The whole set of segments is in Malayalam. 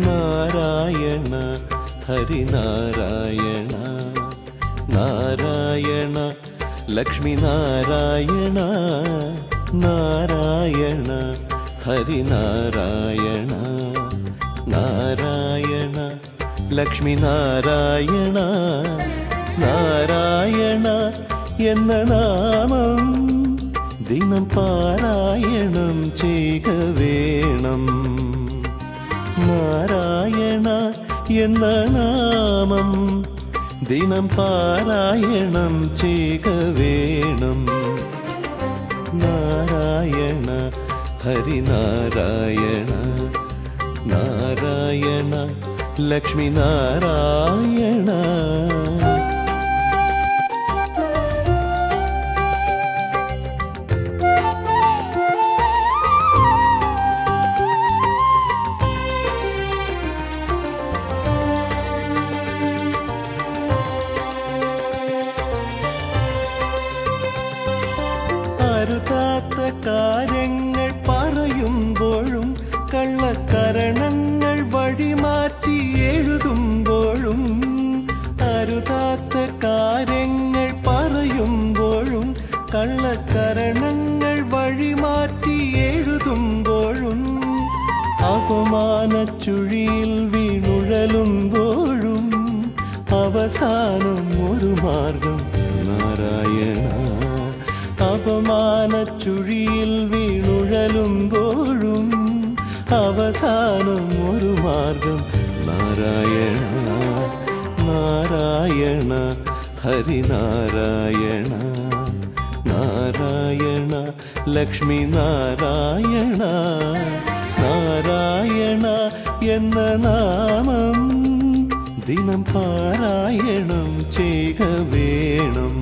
നാരായണ ഹരിനാരായണ നാരായണ ലക്ഷ്മി നാരായണ നാരായണ ഹരിനാരായണ നാരായണ ലക്ഷ്മി നാരായണ നാരായണ എന്ന നാമം ദിനം പാരായണം ചെയ്യുക വേണം. നാരായണ എന്ന നാമം ദിനം പാരായണം ചെയ്യുക വേണം. നാരായണ ഹരിനാരായണ നാരായണ ലക്ഷ്മി നാരായണ. അരുതാത്ത കാര്യങ്ങൾ പറയുമ്പോഴും കള്ളക്കരണങ്ങൾ വഴിമാറ്റി എഴുതുമ്പോഴും അരുതാത്ത കാര്യങ്ങൾ പറയുമ്പോഴും കള്ളക്കരണങ്ങൾ വഴിമാറ്റി എഴുതുമ്പോഴും അപമാനച്ചുഴിയിൽ വീണുഴലുമ്പോഴും അവസാനം ഒരു മാർഗം നാരായണ. അപമാനച്ചുഴിയിൽ വീണുഴലുമ്പോഴും അവസാനം ഒരു മാർഗം നാരായണ. നാരായണ ഹരിനാരായണ നാരായണ ലക്ഷ്മി നാരായണ. നാരായണ എന്ന നാമം ദിനം പാരായണം ചെയ്യുക വേണം.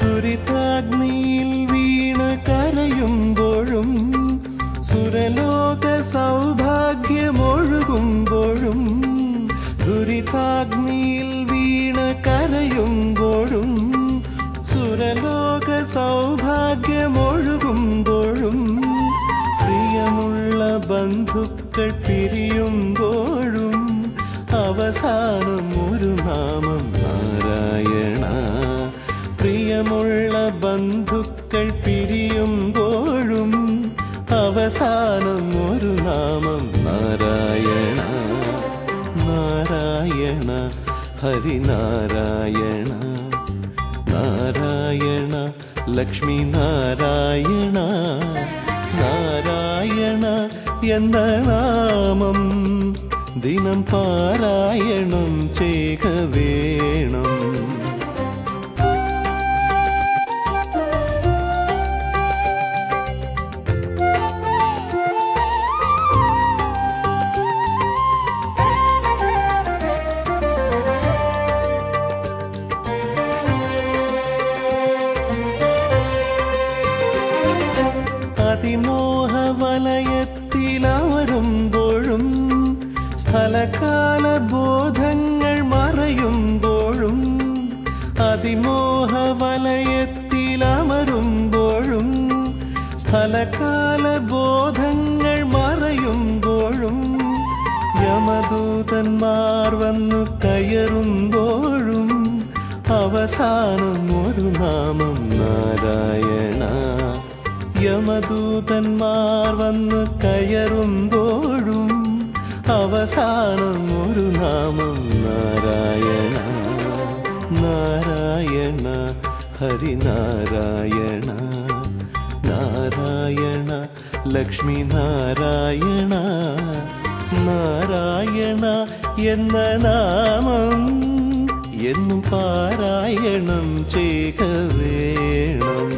ദുരിതാഗ്നിയിൽ വീണ് കരയുമ്പോഴും സുരലോക സൗഭാഗ്യമൊഴുകുമ്പോഴും ദുരിതാഗ്നിയിൽ വീണ് കരയുമ്പോഴും സുരലോക സൗഭാഗ്യമൊഴുകുമ്പോഴും പ്രിയമുള്ള ബന്ധുക്കൾ പിരിയുമ്പോഴും അവസാനം ഒരു നാമം നാരായണ. പ്രിയമുള്ള ബന്ധുക്കൾ പിരിയുമ്പോഴും അവസാനം ഒരു നാമം നാരായണ. നാരായണ ഹരിനാരായണ നാരായണ ലക്ഷ്മി നാരായണ. നാരായണ എന്ന നാമം ദിനം പാരായണം ചെയ്യുക വേണം. അതിമോഹ വലയത്തിലമരുമ്പോഴും സ്ഥലകാല ബോധങ്ങൾ മറയുമ്പോഴും അതിമോഹ വലയത്തിലമരുമ്പോഴും സ്ഥലകാല ബോധങ്ങൾ മറയുമ്പോഴും യമദൂതന്മാർ വന്നു കയറുമ്പോഴും അവസാനം ഒരു നാമം നാരായണ. യമദൂതന്മാർ വന്നു കയറുമ്പോഴും അവസാനം ഒരു നാമം നാരായണ. നാരായണ ഹരിനാരായണ നാരായണ ലക്ഷ്മി നാരായണ. നാരായണ എന്ന നാമം എന്നും പാരായണം ചെയ്യുക വേണം.